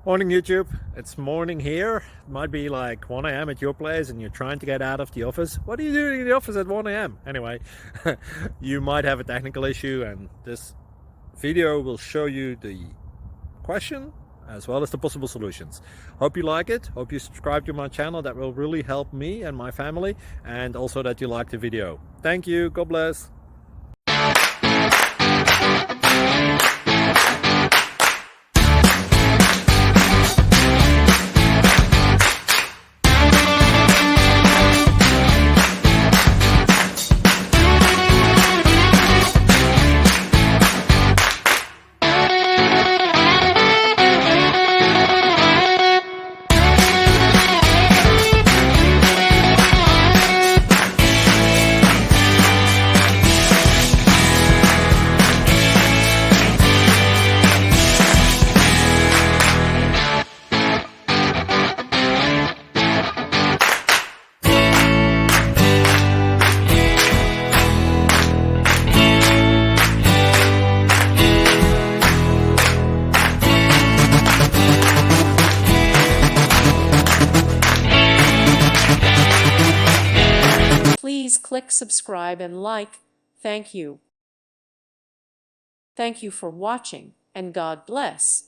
Morning YouTube, it's morning here. It might be like 1 a.m. at your place and you're trying to get out of the office. What are you doing in the office at 1 a.m.? Anyway, you might have a technical issue and this video will show you the question as well as the possible solutions. Hope you like it, hope you subscribe to my channel. That will really help me and my family, and also that you like the video. Thank you, God bless. Please click subscribe and like. Thank you. Thank you for watching, and God bless.